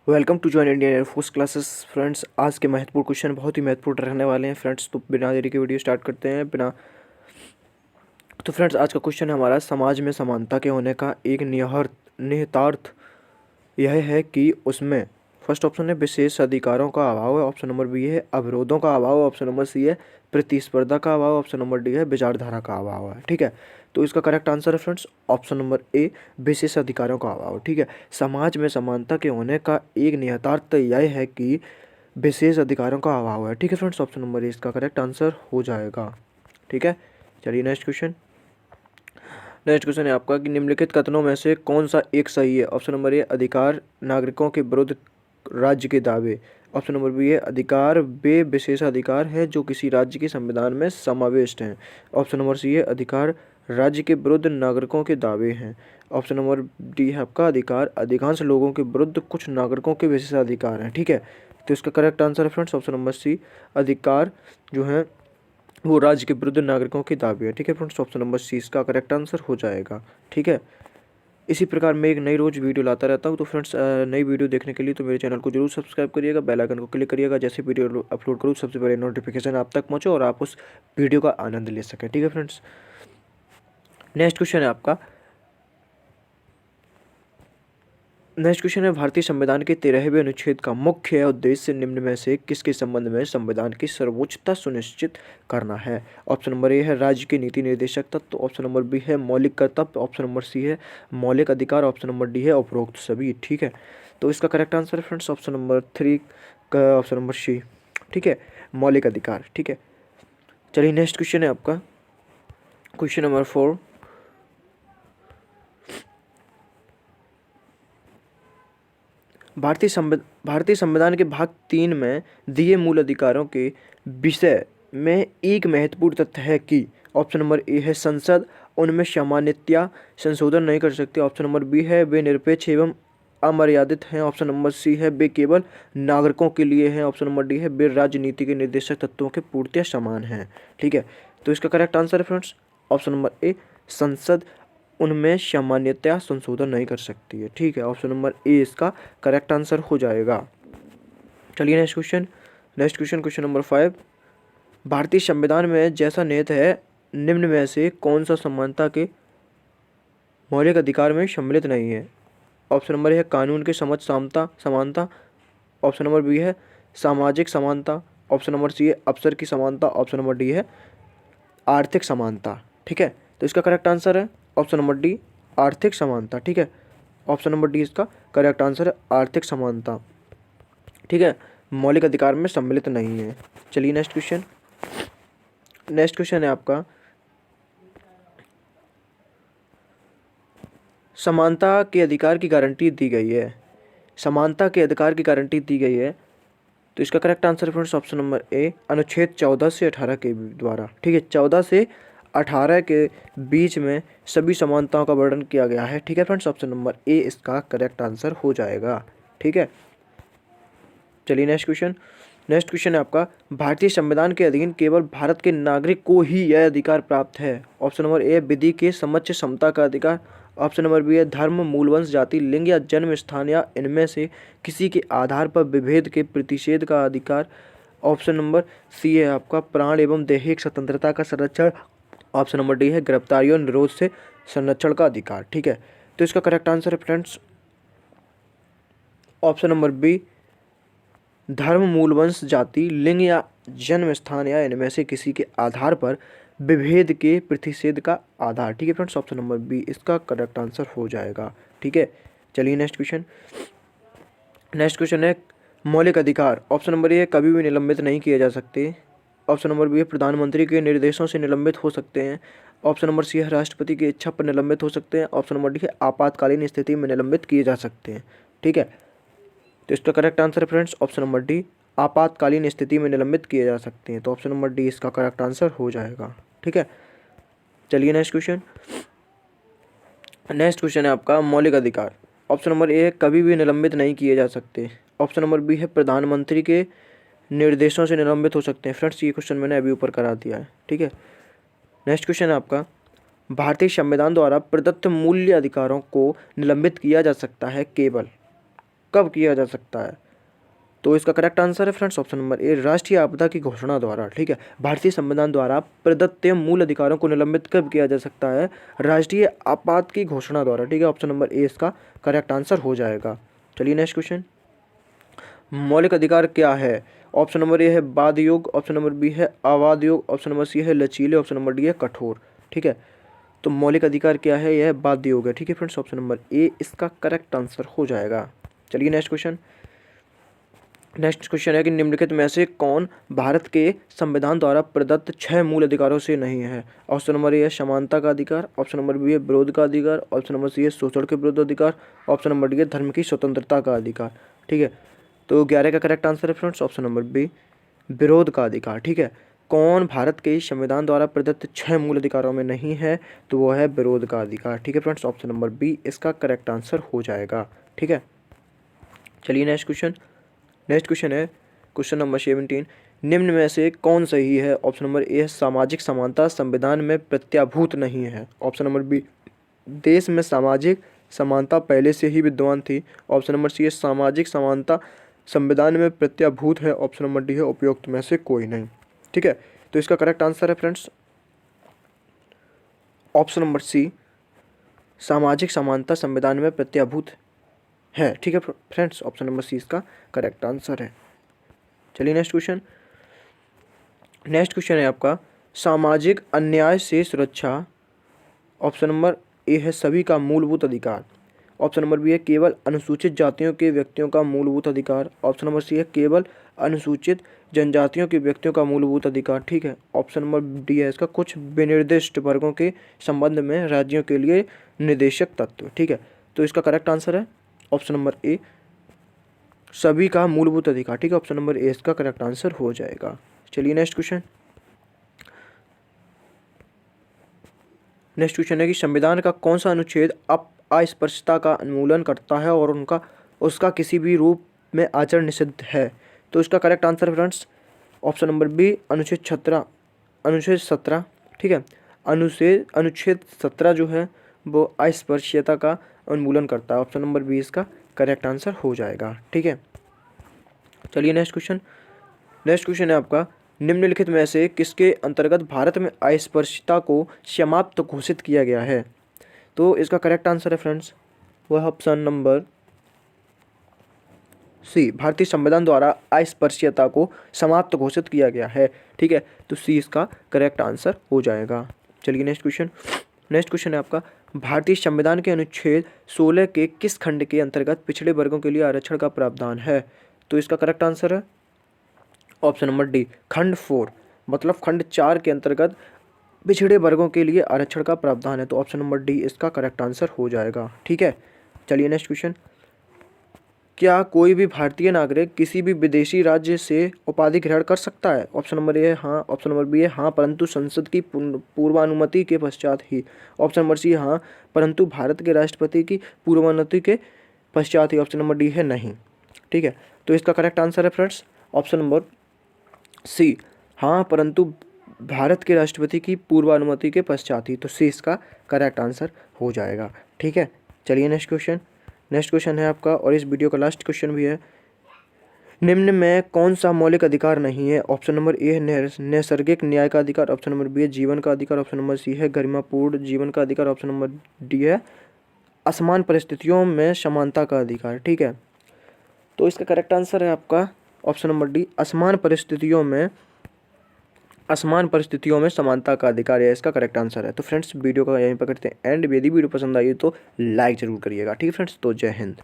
Welcome to join Indian Air Force classes friends. आज के महत्वपूर्ण क्वेश्चन बहुत ही महत्वपूर्ण रहने वाले हैं फ्रेंड्स। तो बिना देरी के वीडियो स्टार्ट करते हैं। तो फ्रेंड्स, आज का क्वेश्चन है हमारा, समाज में समानता के होने का एक निहितार्थ यह है कि उसमें फर्स्ट ऑप्शन है विशेष अधिकारों का अभाव है, ऑप्शन नंबर बी है अवरोधों का अभाव, ऑप्शन नंबर सी है प्रतिस्पर्धा का अभाव, ऑप्शन नंबर डी है विचारधारा का अभाव है। ठीक है, तो इसका करेक्ट आंसर है फ्रेंड्स ऑप्शन नंबर ए, विशेष अधिकारों का अभाव। ठीक है, समाज में समानता के होने का एक निहितार्थ यह है कि विशेष अधिकारों का अभाव है। ठीक है फ्रेंड्स, ऑप्शन नंबर ए इसका करेक्ट आंसर हो जाएगा। ठीक है, चलिए नेक्स्ट क्वेश्चन है आपका कि निम्नलिखित कथनों में से कौन सा एक सही है। ऑप्शन नंबर ए अधिकार नागरिकों के विरुद्ध राज्य के दावे, ऑप्शन नंबर बी है अधिकार वे विशेषाधिकार हैं जो किसी राज्य के संविधान में समाविष्ट हैं, ऑप्शन नंबर सी है अधिकार राज्य के विरुद्ध नागरिकों के दावे हैं, ऑप्शन नंबर डी है आपका अधिकार अधिकांश लोगों के विरुद्ध कुछ नागरिकों के विशेषाधिकार हैं। ठीक है, तो इसका करेक्ट आंसर है फ्रेंड्स ऑप्शन नंबर सी, अधिकार जो है वो राज्य के विरुद्ध नागरिकों के दावे है। ठीक है फ्रेंड्स, ऑप्शन नंबर सी इसका करेक्ट आंसर हो जाएगा। ठीक है, इसी प्रकार मैं एक नई रोज़ वीडियो लाता रहता हूँ। तो फ्रेंड्स, नई वीडियो देखने के लिए तो मेरे चैनल को जरूर सब्सक्राइब करिएगा, बेल आइकन को क्लिक करिएगा, जैसे वीडियो अपलोड करूँ सबसे पहले नोटिफिकेशन आप तक पहुँचे और आप उस वीडियो का आनंद ले सकें। ठीक है फ्रेंड्स, नेक्स्ट क्वेश्चन है भारतीय संविधान के 13वें अनुच्छेद का मुख्य उद्देश्य निम्न में से किसके संबंध में संविधान की सर्वोच्चता सुनिश्चित करना है। ऑप्शन नंबर ए है राज्य के नीति निर्देशक तत्व, ऑप्शन नंबर बी है मौलिक कर्तव्य, ऑप्शन नंबर सी है मौलिक अधिकार, ऑप्शन नंबर डी है उपरोक्त सभी। ठीक है, तो इसका करेक्ट आंसर है फ्रेंड्स ऑप्शन नंबर 3 का ऑप्शन नंबर सी। ठीक है, मौलिक अधिकार। ठीक है, चलिए नेक्स्ट क्वेश्चन है आपका क्वेश्चन नंबर 4। भारतीय संविधान के भाग 3 में दिए मूल अधिकारों के विषय में एक महत्वपूर्ण तथ्य है कि ऑप्शन नंबर ए है संसद उनमें सामान्यतया संशोधन नहीं कर सकती, ऑप्शन नंबर बी है वे निरपेक्ष एवं अमर्यादित हैं, ऑप्शन नंबर सी है वे केवल नागरिकों के लिए हैं, ऑप्शन नंबर डी है वे राजनीति के निर्देशक तत्वों के पूर्णतः समान हैं। ठीक है, तो इसका करेक्ट आंसर है फ्रेंड्स ऑप्शन नंबर ए, संसद उनमें सामान्यतया संशोधन नहीं कर सकती है। ठीक है, ऑप्शन नंबर ए इसका करेक्ट आंसर हो जाएगा। चलिए क्वेश्चन नंबर 5। भारतीय संविधान में जैसा निहित है निम्न में से कौन सा समानता के मौलिक अधिकार में सम्मिलित नहीं है। ऑप्शन नंबर ए है कानून के समझ समानता, ऑप्शन नंबर बी है सामाजिक समानता, ऑप्शन नंबर सी है अवसर की समानता, ऑप्शन नंबर डी है आर्थिक समानता। ठीक है, तो इसका करेक्ट आंसर है ऑप्शन नंबर डी, आर्थिक समानता। ठीक है, ऑप्शन नंबर डी इसका करेक्ट आंसर है आर्थिक समानता। ठीक है, मौलिक अधिकार में सम्मिलित नहीं है। चलिए नेक्स्ट क्वेश्चन है आपका समानता के अधिकार की गारंटी दी गई है, समानता के अधिकार की गारंटी दी गई है, तो इसका correct answer friends option number A अनुच्छेद 14 से 18 के द्वारा। ठीक है, 14 से 18 के बीच में सभी समानताओं का वर्णन किया गया है। ठीक है फ्रेंड्स, ऑप्शन नंबर ए इसका करेक्ट आंसर हो जाएगा। ठीक है, चलिए नेक्स्ट क्वेश्चन है आपका भारतीय संविधान के अधीन केवल भारत के नागरिक को ही यह अधिकार प्राप्त है। ऑप्शन नंबर ए विधि के समक्ष समता का अधिकार, ऑप्शन नंबर बी है धर्म मूलवंश जाति लिंग या जन्म स्थान या इनमें से किसी के आधार पर विभेद के प्रतिषेध का अधिकार, ऑप्शन नंबर सी है आपका प्राण एवं दैहिक स्वतंत्रता का संरक्षण, ऑप्शन नंबर डी है गिरफ्तारी और निरोध से संरक्षण का अधिकार। ठीक है, तो इसका करेक्ट आंसर है फ्रेंड्स ऑप्शन नंबर बी, धर्म मूलवंश जाति लिंग या जन्म स्थान या इनमें से किसी के आधार पर विभेद के प्रतिषेध का आधार। ठीक है फ्रेंड्स, ऑप्शन नंबर बी इसका करेक्ट आंसर हो जाएगा। ठीक है, चलिए नेक्स्ट क्वेश्चन है मौलिक अधिकार। ऑप्शन नंबर ए कभी भी निलंबित नहीं किए जा सकते, ऑप्शन नंबर बी प्रधानमंत्री के निर्देशों से निलंबित हो सकते हैं, ऑप्शन नंबर सी है राष्ट्रपति की इच्छा पर निलंबित हो सकते हैं, ऑप्शन नंबर डी है आपातकालीन स्थिति में निलंबित किए जा सकते हैं। ठीक है, तो इसका करेक्ट आंसर है फ्रेंड्स ऑप्शन नंबर डी, आपातकालीन स्थिति में निलंबित किए जा सकते हैं, तो ऑप्शन नंबर डी इसका करेक्ट आंसर हो जाएगा। ठीक है, चलिए नेक्स्ट क्वेश्चन है आपका मौलिक अधिकार। ऑप्शन नंबर ए कभी भी निलंबित नहीं किए जा सकते, ऑप्शन नंबर बी है प्रधानमंत्री के निर्देशों से निलंबित हो सकते हैं। फ्रेंड्स, ये क्वेश्चन मैंने अभी ऊपर करा दिया है। ठीक है, नेक्स्ट क्वेश्चन है आपका भारतीय संविधान द्वारा प्रदत्त मूल्य अधिकारों को निलंबित किया जा सकता है केवल कब किया जा सकता है? तो इसका करेक्ट आंसर है फ्रेंड्स ऑप्शन नंबर ए, राष्ट्रीय आपदा की घोषणा द्वारा। ठीक है, भारतीय संविधान द्वारा प्रदत्त मूल अधिकारों को निलंबित कब किया जा सकता है? राष्ट्रीय आपात की घोषणा द्वारा। ठीक है, ऑप्शन नंबर ए इसका करेक्ट आंसर हो जाएगा। चलिए नेक्स्ट क्वेश्चन, मौलिक अधिकार क्या है? ऑप्शन नंबर ए है वाद योग, ऑप्शन नंबर बी है अवाद योग, ऑप्शन नंबर सी है लचीले, ऑप्शन नंबर डी है कठोर। ठीक है, तो मौलिक अधिकार क्या है? यह वाद योग है। ठीक है फ्रेंड्स, ऑप्शन नंबर ए इसका करेक्ट आंसर हो जाएगा। चलिए नेक्स्ट क्वेश्चन, नेक्स्ट क्वेश्चन है कि निम्नलिखित में से कौन भारत के संविधान द्वारा प्रदत्त 6 मूल अधिकारों से नहीं है? ऑप्शन नंबर ए है समानता का अधिकार, ऑप्शन नंबर बी है विरोध का अधिकार, ऑप्शन नंबर सी है शोषण के विरुद्ध अधिकार, ऑप्शन नंबर डी है धर्म की स्वतंत्रता का अधिकार। ठीक है, तो 11 का करेक्ट आंसर है फ्रेंड्स ऑप्शन नंबर बी, विरोध का अधिकार। ठीक है, कौन भारत के संविधान द्वारा प्रदत्त 6 मूल अधिकारों में नहीं है? तो वो है विरोध का अधिकार। ठीक है फ्रेंड्स, ऑप्शन नंबर बी इसका करेक्ट आंसर हो जाएगा। ठीक है, चलिए नेक्स्ट क्वेश्चन, नेक्स्ट क्वेश्चन है क्वेश्चन नंबर 17, निम्न में से कौन सही है? ऑप्शन नंबर ए सामाजिक समानता संविधान में प्रत्याभूत नहीं है, ऑप्शन नंबर बी देश में सामाजिक समानता पहले से ही विद्यमान थी, ऑप्शन नंबर सी है सामाजिक समानता संविधान में प्रत्याभूत है, ऑप्शन नंबर डी है उपयुक्त में से कोई नहीं। ठीक है, तो इसका करेक्ट आंसर है फ्रेंड्स ऑप्शन नंबर सी, सामाजिक समानता संविधान में प्रत्याभूत है। ठीक है फ्रेंड्स, ऑप्शन नंबर सी इसका करेक्ट आंसर है। चलिए नेक्स्ट क्वेश्चन, नेक्स्ट क्वेश्चन है आपका सामाजिक अन्याय से सुरक्षा। ऑप्शन नंबर ए है सभी का मूलभूत अधिकार, ऑप्शन नंबर बी है केवल अनुसूचित जातियों के व्यक्तियों का मूलभूत अधिकार, ऑप्शन नंबर सी है केवल अनुसूचित जनजातियों के व्यक्तियों का मूलभूत अधिकार। ठीक है, ऑप्शन नंबर डी है इसका कुछ विनिर्दिष्ट वर्गों के संबंध में राज्यों के लिए निर्देशक तत्व। ठीक है, तो इसका करेक्ट आंसर है ऑप्शन नंबर ए, सभी का मूलभूत अधिकार। ठीक है, ऑप्शन नंबर ए इसका करेक्ट आंसर हो जाएगा। चलिए नेक्स्ट क्वेश्चन, नेक्स्ट क्वेश्चन है कि संविधान का कौन सा अनुच्छेद अस्पृश्यता का उन्मूलन करता है और उसका किसी भी रूप में आचरण निषिद्ध है? तो इसका correct answer friends option number B अनुच्छेद 17। ठीक है, अनुच्छेद 17 जो है वो अस्पृश्यता का उन्मूलन करता है, ऑप्शन नंबर बी इसका करेक्ट आंसर हो जाएगा। ठीक है, चलिए नेक्स्ट क्वेश्चन, नेक्स्ट क्वेश्चन है आपका निम्नलिखित में से किसके अंतर्गत भारत में अस्पृश्यता को समाप्त घोषित किया गया है? तो इसका करेक्ट आंसर है फ्रेंड्स वह ऑप्शन नंबर सी, भारतीय संविधान द्वारा अस्पृश्यता को समाप्त घोषित किया गया है। ठीक है, तो सी इसका करेक्ट आंसर हो जाएगा। चलिए नेक्स्ट क्वेश्चन, नेक्स्ट क्वेश्चन है आपका भारतीय संविधान के अनुच्छेद 16 के किस खंड के अंतर्गत पिछड़े वर्गों के लिए आरक्षण का प्रावधान है? तो इसका करेक्ट आंसर है ऑप्शन नंबर डी, खंड 4, मतलब खंड 4 के अंतर्गत पिछड़े वर्गों के लिए आरक्षण का प्रावधान है, तो ऑप्शन नंबर डी इसका करेक्ट आंसर हो जाएगा। ठीक है, चलिए नेक्स्ट क्वेश्चन, क्या कोई भी भारतीय नागरिक किसी भी विदेशी राज्य से उपाधि ग्रहण कर सकता है? ऑप्शन नंबर ए है हाँ, ऑप्शन नंबर बी है हाँ परंतु संसद की पूर्वानुमति के पश्चात ही, ऑप्शन नंबर सी हाँ परंतु भारत के राष्ट्रपति की पूर्वानुमति के पश्चात ही, ऑप्शन नंबर डी है नहीं। ठीक है, तो इसका करेक्ट आंसर है फ्रेंड्स ऑप्शन नंबर सी, हाँ परंतु भारत के राष्ट्रपति की पूर्वानुमति के पश्चात ही, तो सी इसका करेक्ट आंसर हो जाएगा। ठीक है, चलिए नेक्स्ट क्वेश्चन, नेक्स्ट क्वेश्चन है आपका और इस वीडियो का लास्ट क्वेश्चन भी है, निम्न में कौन सा मौलिक अधिकार नहीं है? ऑप्शन नंबर ए है नैसर्गिक न्याय का अधिकार, ऑप्शन नंबर बी है जीवन का अधिकार, ऑप्शन नंबर सी है गरिमापूर्ण जीवन का अधिकार, ऑप्शन नंबर डी है असमान परिस्थितियों में समानता का अधिकार। ठीक है, तो इसका करेक्ट आंसर है आपका ऑप्शन नंबर डी, असमान परिस्थितियों में समानता का अधिकार है, इसका करेक्ट आंसर है। तो फ्रेंड्स वीडियो का यहीं पर करते हैं एंड, यदि वीडियो पसंद आई तो लाइक जरूर करिएगा। ठीक है फ्रेंड्स, तो जय हिंद।